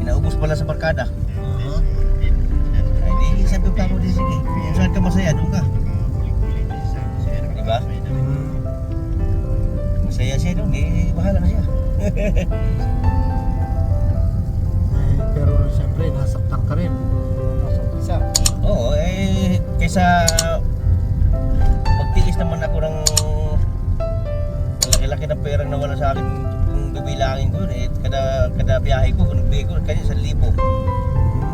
Inaubos pala sa barkada. Oo. Ay di sabi ko ako di sige. Kung saan ka masaya, doon ka. Diba? Masaya siya doon, bahala na siya. Pero siyempre, nasaktan ka rin. Nasa umpisa. Oo, kaysa magtiis naman ako ng malaki-laki ng perang nawala sa akin kung bibilangin ko yun kada biyahe ko, kung nagbigay ko kanya 1,000.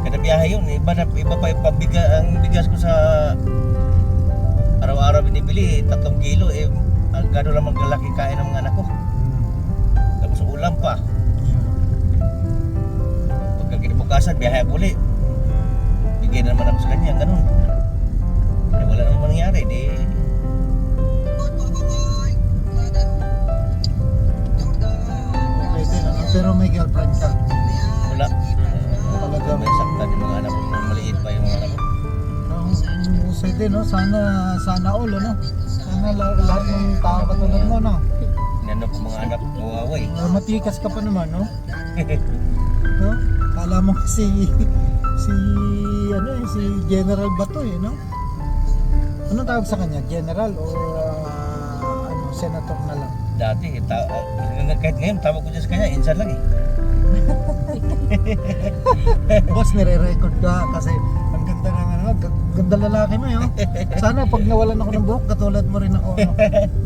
Kada biyahe yun, iba pa yung ang bigas ko sa araw-araw binibili, 3 kilo, gano'n lang maglalaki kain ng mga anak ko. Tapos ulam pa. Pagka kinabukasan, biyahe ako ulit. Bigyan na naman ako sa kanya, ganun. Wala namang mangyari, di... Okay din, ano? Pero may girlfriend ka. Wala. Talaga. May saktan yung mga anak ko, maliit pa yung mga anak ko. Husay din, no? Sana all, ano? Sana lahat ng tao katulad mo, no? Inano ko mga anak ko, away. Matikas ka pa naman, no? No? Kala mo si General Bato, no? Anong tawag sa kanya? General o senator na lang? Dati, kahit ngayon, tawag ko dyan sa kanya, insan lang eh. Boss, nire-record ka kasi ang ganda ng ganda lalaki mo, yun. Sana pag nawalan ako ng buhok, katulad mo rin ako, no?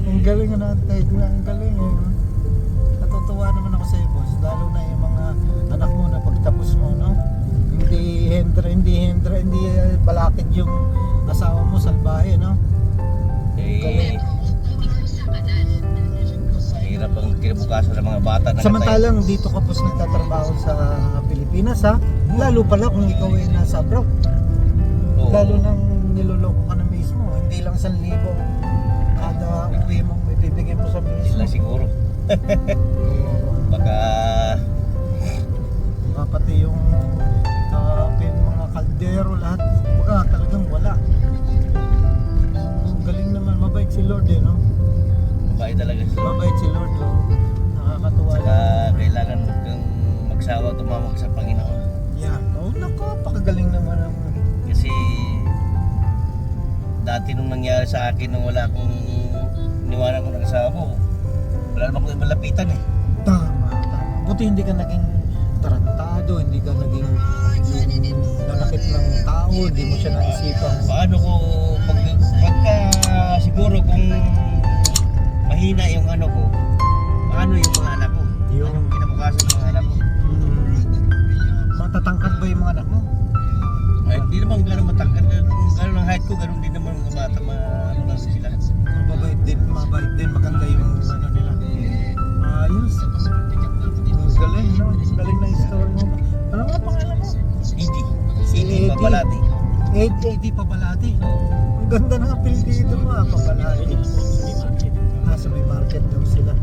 Ang galing na ang galing, eh. Natutuwa naman ako sa iyo, boss. Lalo na yung mga anak mo na pagtapos mo, no? Hindi balakid yung asawa mo, salbahe, no? Eh, hirap ang kinabukasan ng mga bata na Samantalang dito ka po nagtatrabaho sa Pilipinas, ha? Lalo pala kung ikaw ay nasa abroad. Oo. Lalo nang niloloko ka na mismo. Hindi lang 1,000 kada uwi mong may bibigyan mo sa mismo. Sila siguro. Baka Pati yung mga kaldero, lahat. Baka talagang wala. Galing naman, mabait si Lord, eh, no? mabait talaga sila. Mabait si Lord, oh. Nakakatuwa. Saka kailangan kang magsawa tumawag sa Panginoon. Yeah. Oh, napakagaling naman ang... Kasi dati nung nangyari sa akin nung wala akong iniwanan ko ng asawa ko, wala naman akong ibang lapitan eh. Tama. Buti hindi ka naging tarantado, hindi ka naging nanakit ng tao, hindi mo siya naisipan. Paano ko pagka siguro kung mahina yung ano ko, paano yung mga anak ko? Yung- Anong kinabukasan ng mga anak ko? Matatangkad ba yung mga anak mo? Ay, hindi naman gano'n matangkad. Gano'n ang height ko, gano'n din naman mga bata, ano lang sila. Mabait din, maganda yung ano nila. Ayos. Ang galing, no? Ang galing na story mo. Ano nga pangalan mo? Hindi. Si Hindi Eddie. papalati. Eddie Pabalati. Ang ganda ng apelyido mo, Pabalati. Sa may market daw sila.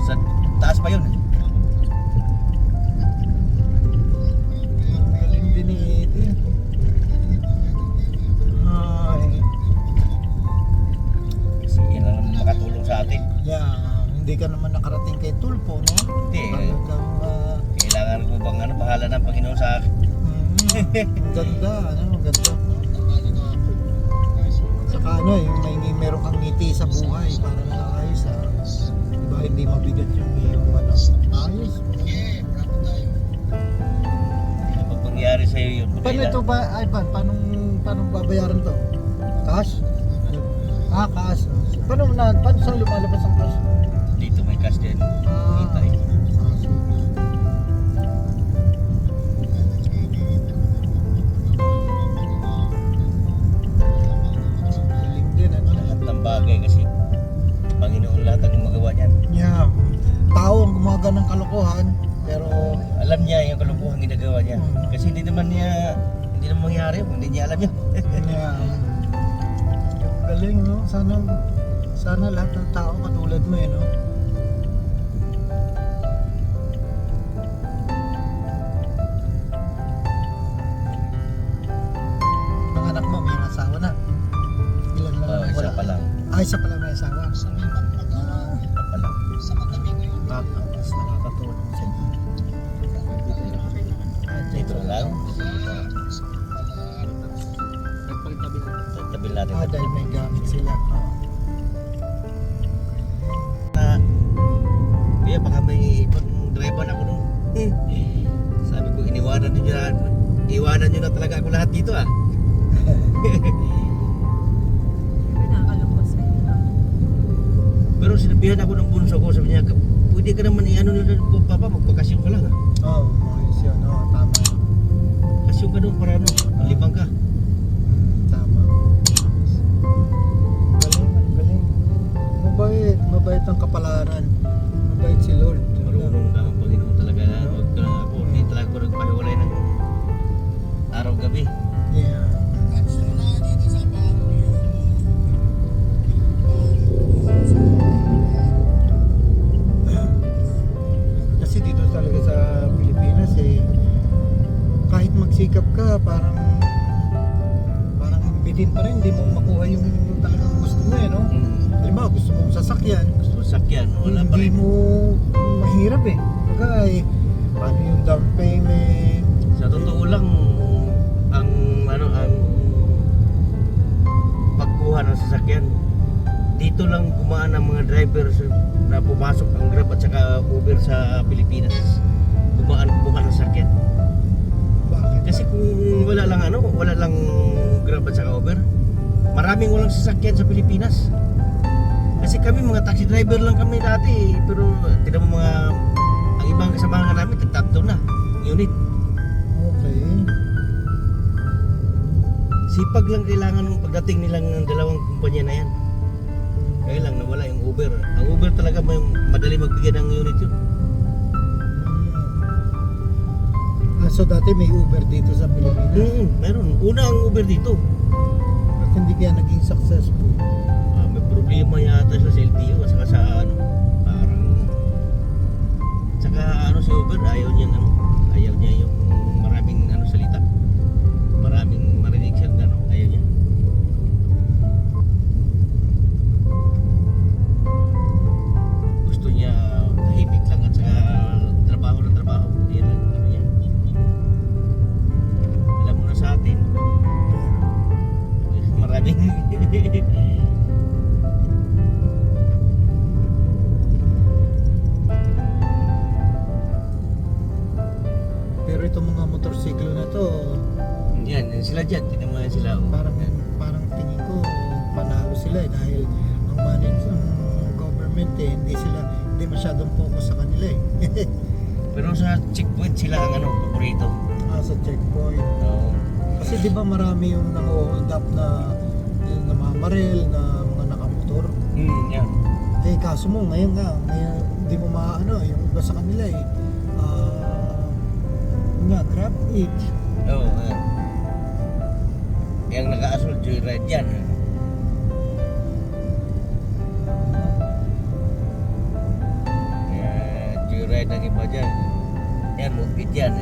Sa taas pa yun. Ang galing din ni Eddie. Ay. Kasi yun ang makatulong sa atin. Yeah, hindi ka naman nakarating kay Tulpo, no? Hindi. Talagang, Kailangan ko bang ano, bahala ng Panginoon sa akin. ang ganda, ang ganda. Saka ano, yung meron kang ngiti sa buhay para naayos, ha? Diba, hindi mabigat yung ano. Ayos. Kapag nangyari sa'yo yun, Paano ito ba, Ivan? Paano babayaran to? Cash? Cash. Paano saan lumalabas ang cash? dito may cash din. Kita eh. Galing din, ano? Lahat ng bagay kasi Panginoon lahat ang magawa niyan. Yeah. Tao ang gumawa ng kalokohan, pero Alam niya yung kalukuhan ginagawa niya. Kasi hindi naman mangyari kung hindi niya alam yun. yeah. Galing, no? Sana lahat ng tao katulad mo, no? Ang anak mo may asawa na. Ilan na lang Isa pa lang. Isa pa lang may asawa. Isa pa lang. Mas nakakatulong siya. Ito lang. Tabil natin. Dahil may gamit sila. Kaya baka may ibang driver ako doon. Sabi ko, iwanan nyo na talaga ako lahat dito ah. Pero sinabihan ako ng bunso ko, sabi niya, pwede ka naman i-ano nila, papa, magpakasyon ka lang ah. Oo, ayos yun. Oo, tama. Kasyon ka doon para ano, libang ka. Tama. Galing. Mabait ang kapalaran. Mabait si Lord. Marunong lang ang Panginoon talaga. Huwag ka lang ako, hindi talaga ako nagpahiwalay ng araw-gabi. Yeah. Kasi dito talaga sa Pilipinas kahit magsikap ka parang bitin pa rin, hindi mo makuha yung talagang gusto mo no? Halimbawa gusto mong sasakyan, Sakyan, wala pa hindi rin. mo mahirap Kaya paano yung down payment? Sa totoo lang, ang pagkuha ng sasakyan, dito lang gumaan ang mga driver na pumasok ang Grab at saka Uber sa Pilipinas. Gumaan ng sasakyan. Bakit? Kasi kung wala lang Grab at saka Uber, maraming walang sasakyan sa Pilipinas. Kasi kami mga taxi driver lang kami dati, pero tignan mo ang ibang kasamahan namin, tatlo na unit. Okay. Sipag lang kailangan ng pagdating nilang ng dalawang kumpanya na yan. Kaya lang nawala yung Uber. Ang Uber talaga madali magbigay ng unit yun. So dati may Uber dito sa Pilipinas. Meron. Una ang Uber dito. At hindi kaya naging successful. May problema yata sa LTO at saka sa parang saka si Uber ayaw niya yung maraming salita. Maraming marinig siya ayaw niya. Gusto niya tahimik lang at saka trabaho na trabaho. Yan lang niya. Alam mo na sa atin. Maraming Pero itong mga motorsiklo na to, yan sila dyan. Tignan mo yan sila. parang tingin ko panalo sila dahil ang government hindi masyadong focus sa kanila Pero sa checkpoint sila ang paborito. sa checkpoint. Oo. Kasi di ba marami yung nang-hold up na namamaril na mga nakamotor. Yan. Kaso mo ngayon hindi mo yung iba sa kanila grab it. Oo. Yang naka-asol joyride yan. Joyride ng iba dyan. Yan, mupit yan.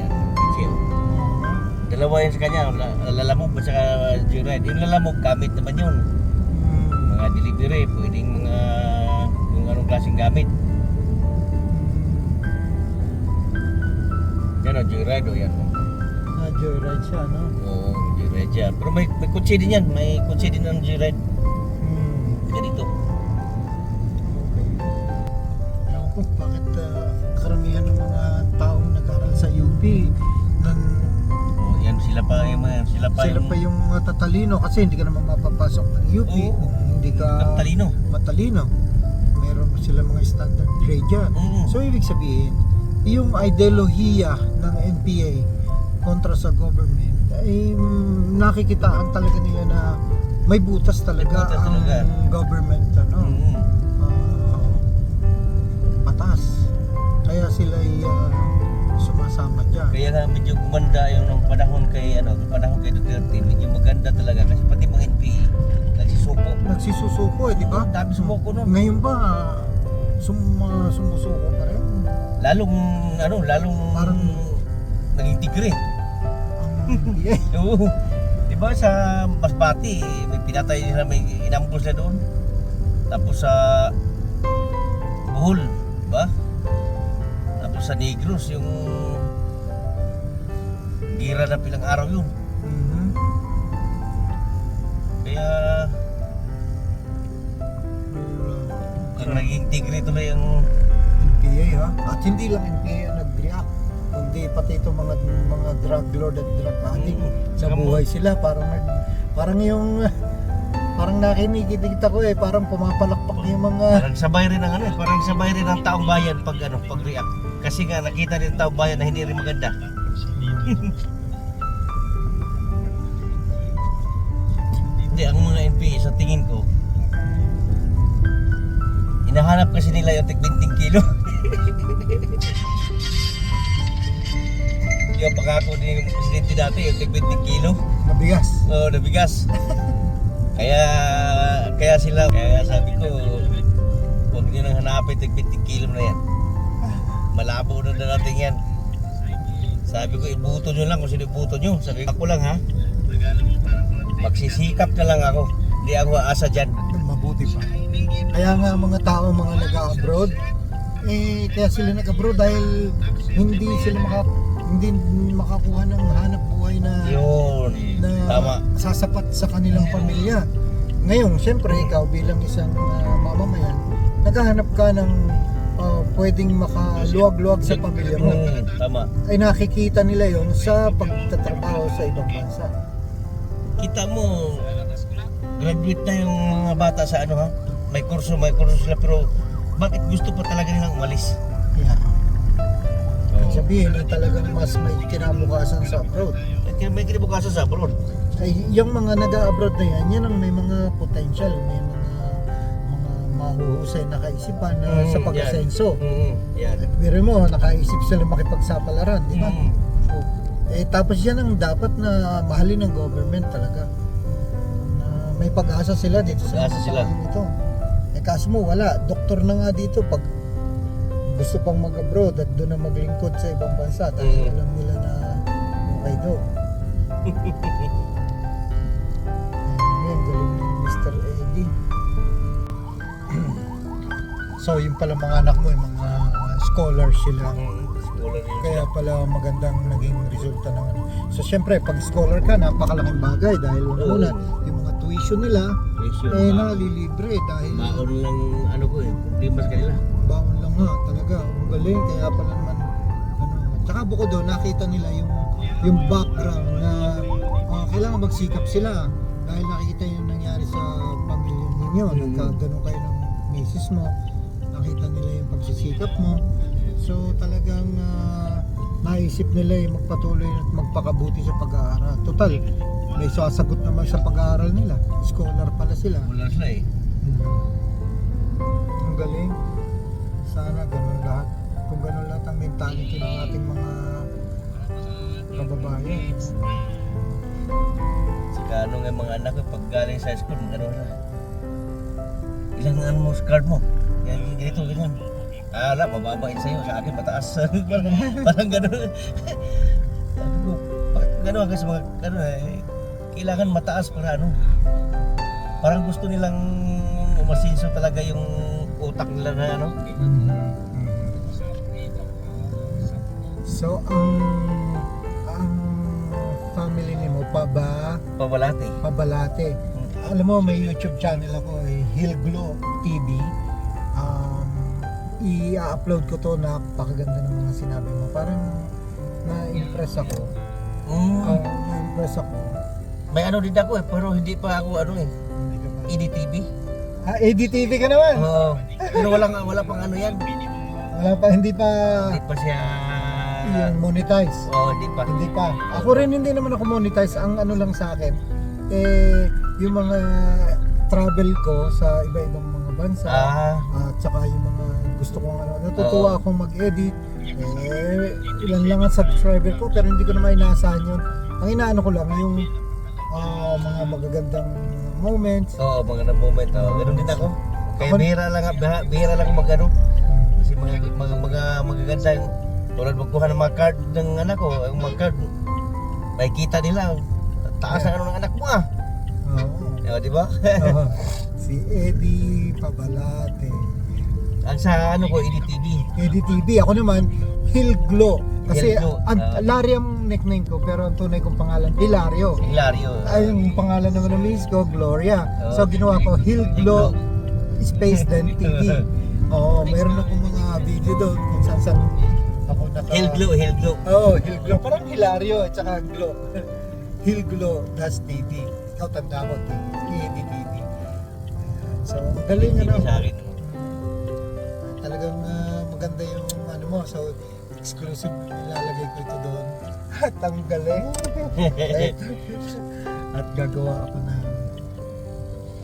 Dalawa yan sa kanya, lalamog at saka joyride. Yung lalamog, gamit naman yun. Mga delivery, pwedeng yung anong klaseng gamit. Yan o, joyride o yan. Joyride siya, no? Oo, joyride siya. Pero may kutsi din yan, may kutsi din ng joyride. Ganito. Okay. Ewan ko, bakit karamihan ng mga taong nag-aral sa UP Yan sila pa yung tatalino kasi hindi ka naman mapapasok ng UP kung hindi ka matalino. Meron sila mga standard grade dyan. So ibig sabihin, yung ideolohiya ng NPA kontra sa government ay nakikitaan talaga nila na may butas talaga ang government batas. Kaya sila ay sumasama dyan. Kaya nga medyo gumanda yung panahon kay Duterte, medyo maganda talaga kasi pati mga NPA nagsisusuko di ba? Dami sumuko nun. Ngayon ba sumusuko pa rin? Lalong Parang naging tigre. NPA. Oo. Di ba sa Masbate, may pinatay nila, may inambush na doon. Tapos sa Bohol, di ba? Tapos sa Negros, yung gira na pilang araw yun. Mhm. Kaya ang naging tigre tuloy ang NPA ha? At hindi lang NPA ang nag-react, kundi pati itong mga drug lord at drug addict sa buhay sila. Parang yung parang nakinikita ko parang pumapalakpak yung mga parang sabay rin ng parang sabay rin ng taong bayan pag pag-react. Kasi nga nakita rin ng taong bayan na hindi rin maganda. Hindi, ang mga NPA sa tingin ko, hinahanap kasi nila yung tig 20 kilo. Yung pangako ni presidente dati yung tig 20 kilo. mabigas. Oo, nabigas. Kaya sabi ko, huwag nyo nang hanapin tig 20 kilo na yan. Malabo na natin yan. Sabi ko, ibuto nyo lang kung sino ibuto nyo. Sabi ko, ako lang ha. Magsisikap na lang ako. Hindi ako aasa dyan. Mabuti pa. Kaya nga mga tao mga nag-abroad, kaya sila nag-abroad dahil hindi makakuha ng hanap buhay na Yun. Tama. sasapat sa kanilang pamilya. Ngayon, syempre ikaw bilang isang mamamayan, naghahanap ka ng pwedeng makaluwag-luwag sa pamilya mo. Tama. Ay nakikita nila yon sa pagtatrabaho sa ibang bansa. Kita mo, graduate na yung mga bata sa ano ha. May kurso sila pero bakit gusto pa talaga nilang umalis? Yeah. At sabihin talagang mas may kinabukasan sa abroad. Kaya may kinabukasan sa abroad. Ay yung mga nag-abroad na yan ang may mga potential, may mga mahuhusay na kaisipan na sa pag-asenso. Yan. Pero mo, nakaisip sila makipagsapalaran, di ba? So, tapos yan ang dapat na mahalin ng government talaga. Na may pag-asa sila dito sa Pag-asa sila. ito. Kaso mo wala, doktor na nga dito pag gusto pang mag-abroad at doon na maglingkod sa ibang bansa dahil alam nila na okay do. Ayan, galing ni Mr. Eddie. So yung pala mga anak mo, yung mga scholars sila. Kaya pala magandang naging resulta ng ano. So syempre pag scholar ka, napakalaking bagay dahil una yung mga tuition nila nalilibre dahil baon lang ano ko problema sa kanila. Baon lang nga talaga. Ang galing kaya pala naman tsaka bukod doon nakita nila yung background na kailangan magsikap sila dahil nakikita yung nangyari sa pamilya ninyo. Nagkaganon kayo ng misis mo, nakita nila yung pagsisikap mo. So talagang naisip nila yung magpatuloy at magpakabuti sa pag-aaral. Total, may sasagot naman sa pag-aaral nila. Scholar pala sila. Wala sila eh. Ang galing. Sana ganun lahat. Kung ganun lahat ang mentality ng ating mga kababayan. Saka ano nga mga anak ko pag galing sa school, ano na. Ilang ano mo, card mo? Yan, ganito, ganyan. Ala, mababain sa'yo. Sa akin, mataas. parang gano'n. Sabi ko, bakit gano'n kasi mga, kailangan mataas para ano. Parang gusto nilang umasinso talaga yung utak nila na ano. So, ang family ni mo Pabalate. Pabalate. Alam mo, may YouTube channel ako, Hillglow TV. I-upload ko to, napakaganda ng mga sinabi mo. Parang na-impress ako. Na-impress ako. May ano din ako pero hindi pa ako ano EDTV. EDTV ka naman? Oo. Pero wala pang ano yan. Hindi pa siya yung monetize. Oo, hindi pa. Hindi pa. Ako rin hindi naman ako monetize. Ang ano lang sa akin, yung mga travel ko sa iba-ibang mga bansa, at saka yung mga gusto kong ano, natutuwa akong mag-edit. Ilan lang ang subscriber ko pero hindi ko naman inaasahan yun. Ang inaano ko lang yung mga magagandang moments. Oo, mga moment. Ganun din ako. Kaya bihira lang mag-ano. Kasi mga magaganda yung tulad magkuha ng mga card ng anak ko, yung mga card, may kita nila. Taas ang ano ng anak mo Oo, di ba? Si Eddie Pabalate. Ang sa ano ko, EDTV. EDTV. Ako naman, Hillglow. Kasi Hilglo. Larry ang nickname ko, pero ang tunay kong pangalan, Hilario. Hilario. Ay, yung pangalan naman ng miss ko, Gloria. So ginawa ko Hilglo Space then TV. Oo, meron akong mga video doon kung saan ako Hilglo. Hilglo. Parang Hilario at saka Glo. Hilglo-TV. Ikaw tanda ko, TV. So, galing Sa akin. Talagang maganda yung ano mo. So, exclusive ilalagay ko ito doon. At ang galing. At gagawa ako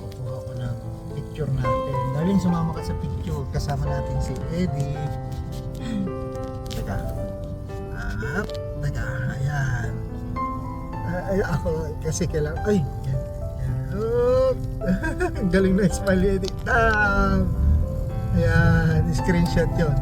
kukuha ako ng picture natin. Daling sumama ka sa picture. Kasama natin si Eddie. Teka. Ayan. Ay, ako kasi kailangan. Ay, yan. Ang galing na smile ni Eddie. Ayan, screenshot yun.